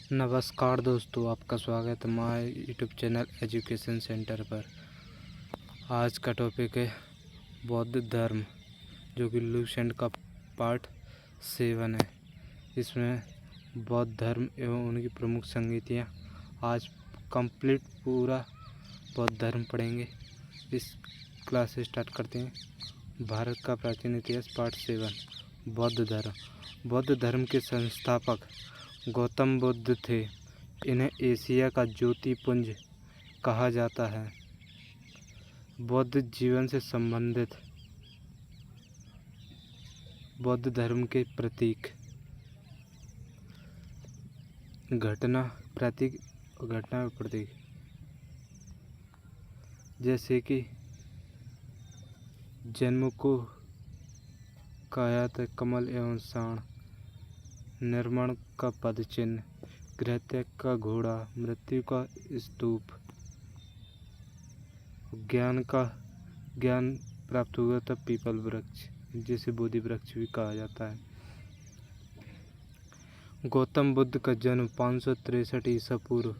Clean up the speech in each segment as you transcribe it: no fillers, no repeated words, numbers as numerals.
नमस्कार दोस्तों, आपका स्वागत है हमारे यूट्यूब चैनल एजुकेशन सेंटर पर। आज का टॉपिक है बौद्ध धर्म, जो कि लुसेंट का पार्ट 7 है। इसमें बौद्ध धर्म एवं उनकी प्रमुख संगतियाँ आज कंप्लीट पूरा बौद्ध धर्म पढ़ेंगे। इस क्लास से स्टार्ट करते हैं। भारत का प्राचीन इतिहास पार्ट 7, बौद्ध धर्म। बौद्ध धर्म के संस्थापक गौतम बुद्ध थे। इन्हें एशिया का ज्योतिपुंज कहा जाता है। बौद्ध जीवन से संबंधित बौद्ध धर्म के प्रतीक, घटना और प्रतीक, जैसे कि जन्म को कायात कमल एवं साण, निर्माण का पद चिन्ह, गृह त्याग का घोड़ा, मृत्यु का स्तूप, ज्ञान प्राप्त हुआ तब पीपल वृक्ष, जिसे बोधि वृक्ष भी कहा जाता है। गौतम बुद्ध का जन्म 563 ईसा पूर्व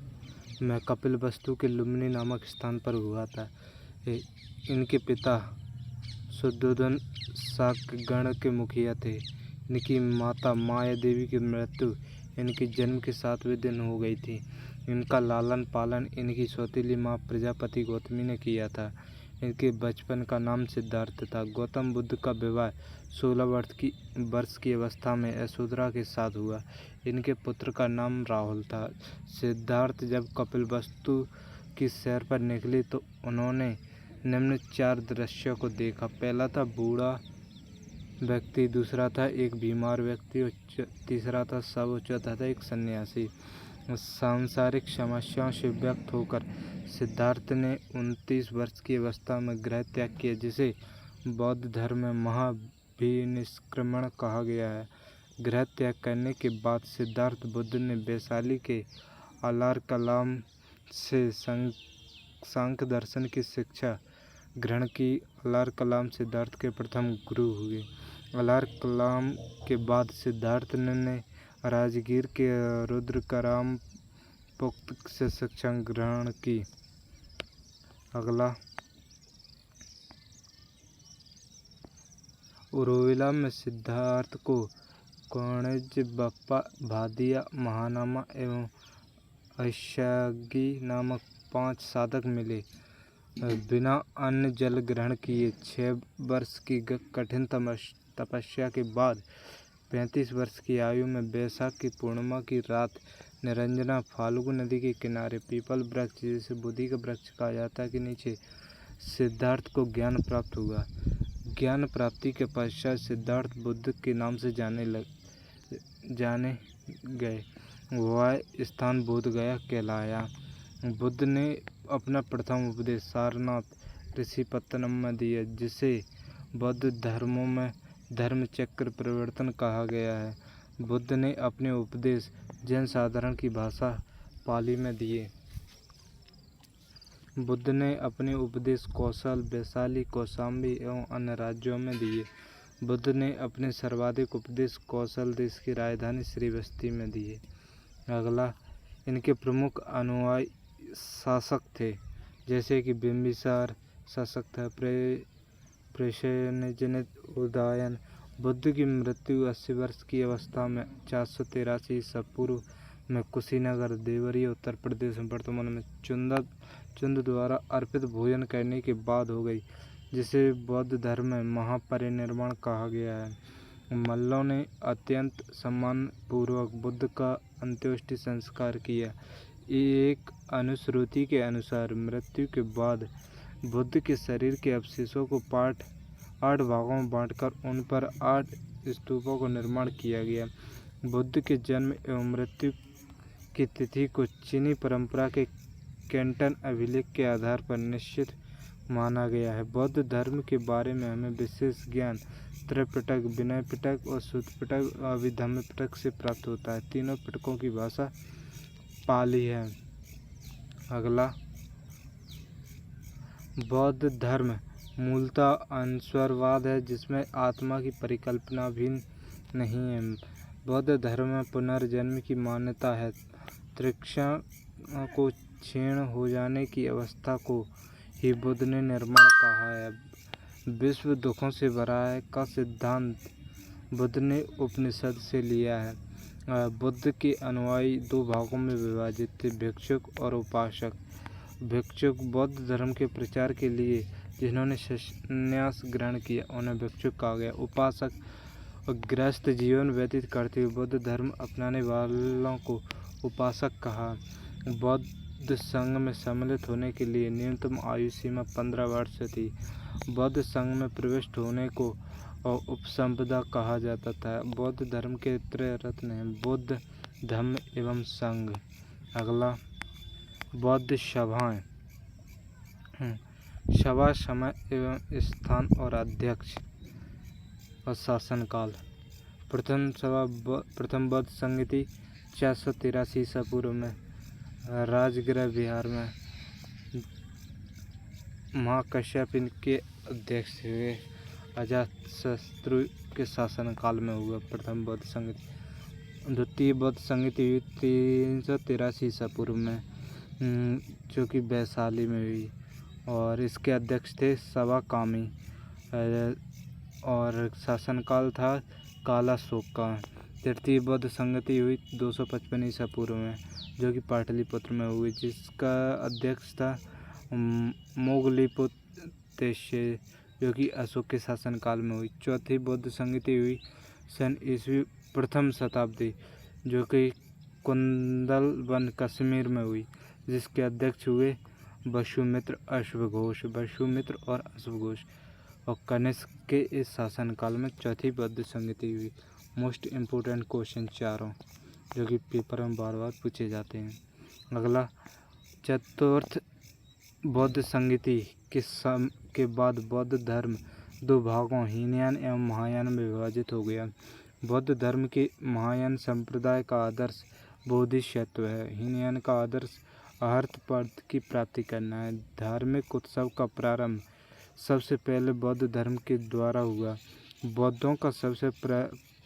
में कपिलवस्तु के लुम्बिनी नामक स्थान पर हुआ था। इनके पिता शुद्धोधन शाक्यगण के मुखिया थे। इनकी माता माया देवी की मृत्यु इनके जन्म के 7वें दिन हो गई थी। इनका लालन पालन इनकी सौतेली माँ प्रजापति गौतमी ने किया था। इनके बचपन का नाम सिद्धार्थ था। गौतम बुद्ध का विवाह 16 वर्ष की अवस्था में यशोधरा के साथ हुआ। इनके पुत्र का नाम राहुल था। सिद्धार्थ जब कपिलवस्तु की सैर पर निकले तो उन्होंने निम्न 4 दृश्यों को देखा। पहला था बूढ़ा व्यक्ति, दूसरा था एक बीमार व्यक्ति और तीसरा था शव और चौथा था एक सन्यासी। सांसारिक समस्याओं से व्यक्त होकर सिद्धार्थ ने 29 वर्ष की अवस्था में गृह त्याग किया, जिसे बौद्ध धर्म में महाभिनिष्क्रमण कहा गया है। गृह त्याग करने के बाद सिद्धार्थ बुद्ध ने वैशाली के अलार कलाम से सांख्य दर्शन की शिक्षा ग्रहण की। अलार कलाम सिद्धार्थ के प्रथम गुरु हुए। अलार कलाम के बाद सिद्धार्थ ने राजगीर के रुद्रकराम पुक्त से शिक्षा ग्रहण की। अगला, उरोविला में सिद्धार्थ को कोणज बप्पा, भादिया, महानामा एवं ऐशागी नामक 5 साधक मिले। बिना अन्न जल ग्रहण किए 6 वर्ष की कठिन तपस्या के बाद 35 वर्ष की आयु में वैशाख की पूर्णिमा की रात निरंजना फाल्गु नदी के किनारे पीपल वृक्ष, जिसे बोधि का वृक्ष कहा जाता है, के नीचे सिद्धार्थ को ज्ञान प्राप्त हुआ। ज्ञान प्राप्ति के पश्चात सिद्धार्थ बुद्ध के नाम से जाने गए। वह स्थान बोधगया कहलाया। बुद्ध ने अपना प्रथम उपदेश सारनाथ ऋषिपत्तनम में दिया, जिसे बौद्ध धर्मों में धर्म चक्र परिवर्तन कहा गया है। बुद्ध ने अपने उपदेश जन साधारण की भाषा पाली में दिए। बुद्ध ने अपने उपदेश कौशल, वैशाली, कौशाम्बी एवं अन्य राज्यों में दिए। बुद्ध ने अपने सर्वाधिक उपदेश कौशल देश की राजधानी श्रीवस्ती में दिए। अगला, इनके प्रमुख अनुयायी शासक थे, जैसे कि बिंबिसार शासक था, प्रेषणजनित उदयन। बुद्ध की मृत्यु 80 वर्ष की अवस्था में 483 ईसा पूर्व में कुशीनगर, देवरिया, उत्तर प्रदेश में वर्तमान में चुंद द्वारा अर्पित भोजन करने के बाद हो गई, जिसे बौद्ध धर्म में महापरिनिर्वाण कहा गया है। मल्लों ने अत्यंत सम्मानपूर्वक बुद्ध का अंत्येष्टि संस्कार किया। एक अनुश्रुति के अनुसार मृत्यु के बाद बुद्ध के शरीर के अवशेषों को 8 भागों में बांटकर उन पर 8 स्तूपों का निर्माण किया गया। बुद्ध के जन्म एवं मृत्यु की तिथि को चीनी परंपरा के कैंटन अभिलेख के आधार पर निश्चित माना गया है। बौद्ध धर्म के बारे में हमें विशेष ज्ञान त्रिपिटक, विनय पिटक और सूत्र पिटक और अभिधम्म पिटक से प्राप्त होता है। तीनों पिटकों की भाषा पाली है। अगला, बौद्ध धर्म मूलतः अनश्वरवाद है, जिसमें आत्मा की परिकल्पना भी नहीं है। बौद्ध धर्म में पुनर्जन्म की मान्यता है। तृष्णा को क्षीण हो जाने की अवस्था को ही बुद्ध ने निर्माण कहा है। विश्व दुखों से भरा है का सिद्धांत बुद्ध ने उपनिषद से लिया है। बुद्ध के अनुयायी दो भागों में विभाजित थे, भिक्षुक और उपासक। भिक्षुक बौद्ध धर्म के प्रचार के लिए जिन्होंने संन्यास ग्रहण किया उन्हें भिक्षुक कहा गया। उपासक और गृहस्थ जीवन व्यतीत करते हुए बौद्ध धर्म अपनाने वालों को उपासक कहा। बौद्ध संघ में सम्मिलित होने के लिए न्यूनतम आयु सीमा 15 वर्ष थी। बौद्ध संघ में प्रविष्ट होने को उपसंपदा कहा जाता था। बौद्ध धर्म के त्रय रत्न हैं, बुद्ध, धम्म एवं संघ। अगला, बौद्ध सभाएं। सभा समय एवं स्थान और अध्यक्ष और शासनकाल। प्रथम बौद्ध संगति 483 ईसा पूर्व में राजगृह बिहार में महाकश्यप के अध्यक्ष हुए। अजातशत्रु के शासनकाल में हुआ प्रथम बौद्ध संगति। द्वितीय बौद्ध संगति हुई 383 ईसा पूर्व में, जो कि वैशाली में हुई, और इसके अध्यक्ष थे सवा कामी, और शासनकाल था कालाशोक का। तृतीय बौद्ध संगति हुई 255 ईसा पूर्व में, जो कि पाटलिपुत्र में हुई, जिसका अध्यक्ष था मोगलीपुत्र तेश्य, जो कि अशोक के शासनकाल में हुई। चौथी बौद्ध संगति हुई सन ईस्वी प्रथम शताब्दी, जो कि कुंदलवन कश्मीर में हुई, जिसके अध्यक्ष हुए वसुमित्र और अश्वघोष, और कनिष्क के इस शासनकाल में चौथी बौद्ध संगति हुई। मोस्ट इम्पोर्टेंट क्वेश्चन चारों, जो कि पेपर में बार बार पूछे जाते हैं। अगला, चतुर्थ बौद्ध संगति के बाद बौद्ध धर्म दो भागों हीनयान एवं महायान में विभाजित हो गया। बौद्ध धर्म के महायान संप्रदाय का आदर्श बोधिसत्व है। हीनयान का आदर्श अहर्त पद की प्राप्ति करना है। धार्मिक उत्सव का प्रारंभ सबसे पहले बौद्ध धर्म के द्वारा हुआ। बौद्धों का सबसे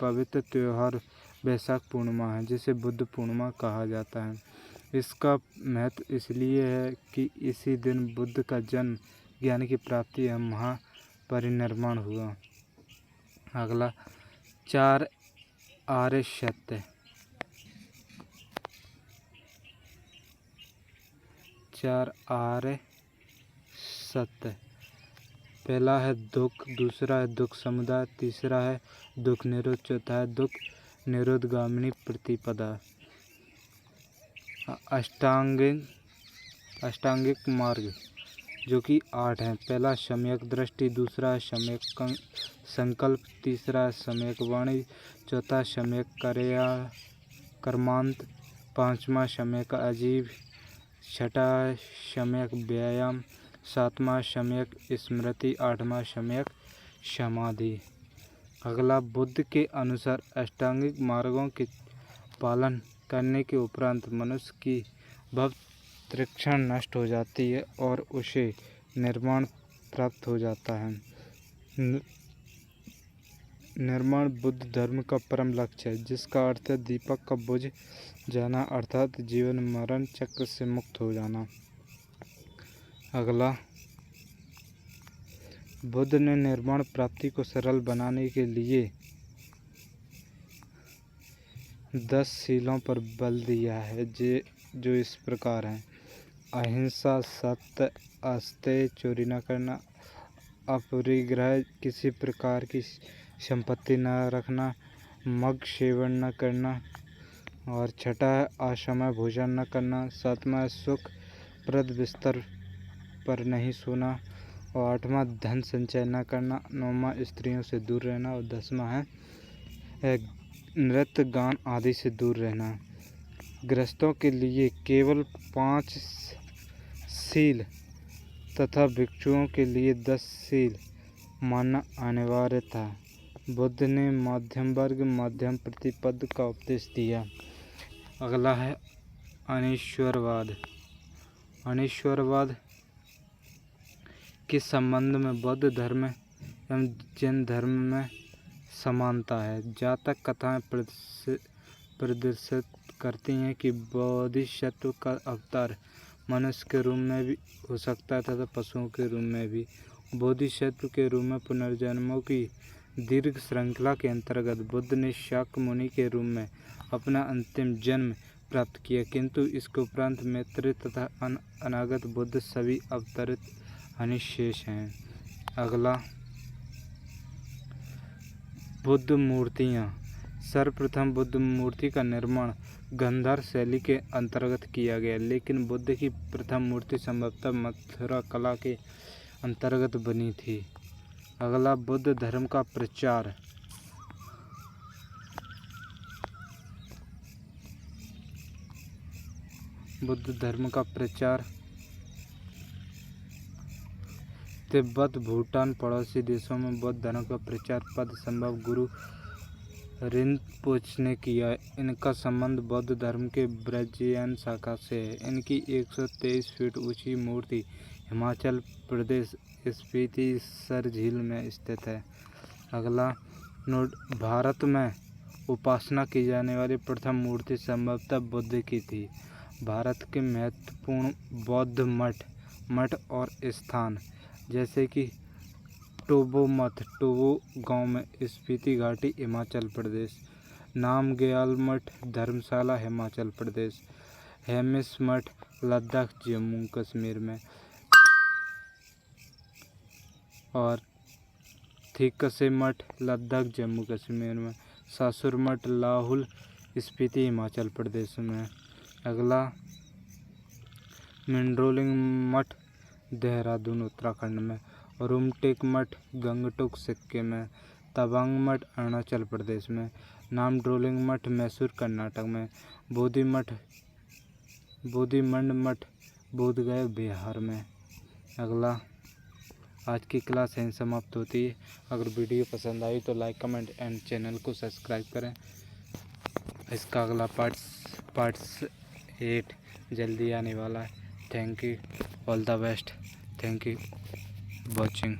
पवित्र त्यौहार वैशाख पूर्णिमा है, जिसे बुद्ध पूर्णिमा कहा जाता है। इसका महत्व इसलिए है कि इसी दिन बुद्ध का जन्म, ज्ञान की प्राप्ति एवं महापरिनिर्वाण हुआ। अगला, 4 आर्य सत्य। 4 आर्य सत्य। पहला है दुख, दूसरा है दुख समुदाय, तीसरा है दुख निरोध, चौथा है दुख निरोधगामिनी प्रतिपदा। अष्टांगिक मार्ग, जो कि 8 हैं। पहला सम्यक दृष्टि, दूसरा है सम्यक संकल्प, तीसरा है सम्यक वाणी, चौथा सम्यक कर्मांत, पांचवा सम्यक आजीव, छठा सम्यक व्यायाम, सातवां सम्यक स्मृति, आठवां सम्यक समाधि। अगला, बुद्ध के अनुसार अष्टांगिक मार्गों के पालन करने के उपरांत मनुष्य की भव तृष्णा नष्ट हो जाती है और उसे निर्वाण प्राप्त हो जाता है। निर्वाण बुद्ध धर्म का परम लक्ष्य है, जिसका अर्थ है दीपक का बुझ जाना, अर्थात जीवन मरण चक्र से मुक्त हो जाना। अगला, बुद्ध ने निर्वाण प्राप्ति को सरल बनाने के लिए 10 शीलों पर बल दिया है, जो इस प्रकार हैं: अहिंसा, सत्य, अस्तेय, चोरी न करना, अपरिग्रह, किसी प्रकार की संपत्ति न रखना, मद्य सेवन न करना, और छठा है असमय भोजन न करना, सातवां है सुखप्रद बिस्तर पर नहीं सोना, और आठवां धन संचय न करना, नौवां स्त्रियों से दूर रहना, और 10वां है नृत्य गान आदि से दूर रहना। गृहस्थों के लिए केवल 5 शील तथा भिक्षुओं के लिए 10 शील मानना अनिवार्य था। बुद्ध ने मध्यम वर्ग, मध्यम प्रतिपद का उपदेश दिया। अगला है अनीश्वरवाद। अनीश्वरवाद के संबंध में बौद्ध धर्म एवं जैन धर्म में समानता है। जातक कथाएं प्रदर्शित करती हैं कि बोधिसत्व का अवतार मनुष्य के रूप में भी हो सकता है तथा पशुओं के रूप में भी। बोधिसत्व के रूप में पुनर्जन्मों की दीर्घ श्रृंखला के अंतर्गत बुद्ध ने शाक्य मुनि के रूप में अपना अंतिम जन्म प्राप्त किया, किंतु इसके उपरांत मैत्रेय तथा अनागत बुद्ध सभी अवतरित अनिशेष हैं। अगला, बुद्ध मूर्तियाँ। सर्वप्रथम बुद्ध मूर्ति का निर्माण गांधार शैली के अंतर्गत किया गया, लेकिन बुद्ध की प्रथम मूर्ति संभवतः मथुरा कला के अंतर्गत बनी थी। अगला, बुद्ध धर्म का प्रचार। बुद्ध धर्म का प्रचार तिब्बत, भूटान, पड़ोसी देशों में बौद्ध धर्म का प्रचार पद संभव गुरु रिनपोचे ने किया। इनका संबंध बौद्ध धर्म के ब्रजयान शाखा से है। इनकी 123 फीट ऊंची मूर्ति हिमाचल प्रदेश स्पीति सर झील में स्थित है। अगला, भारत में उपासना की जाने वाली प्रथम मूर्ति संभवतः बुद्ध की थी। भारत के महत्वपूर्ण बौद्ध मठ और स्थान जैसे कि टोबो मठ, टोबो गांव में, स्पीति घाटी हिमाचल प्रदेश, नामग्याल मठ धर्मशाला हिमाचल प्रदेश, हेमिस मठ लद्दाख जम्मू कश्मीर में, और थिकसे मठ लद्दाख जम्मू कश्मीर में, सासुर मठ लाहौल स्पीति हिमाचल प्रदेश में। अगला, मिंडरोलिंग मठ देहरादून उत्तराखंड में, रुमटेक मठ गंगटोक सिक्किम में, तवांग मठ अरुणाचल प्रदेश में, नामड्रोलिंग मठ मैसूर कर्नाटक में, बोधिमठ मठ बोधगया बिहार में। अगला, आज की क्लास यहीं समाप्त होती है। अगर वीडियो पसंद आई तो लाइक, कमेंट एंड चैनल को सब्सक्राइब करें। इसका अगला पार्ट्स 8 जल्दी आने वाला है। Thank you, all the best, thank you watching.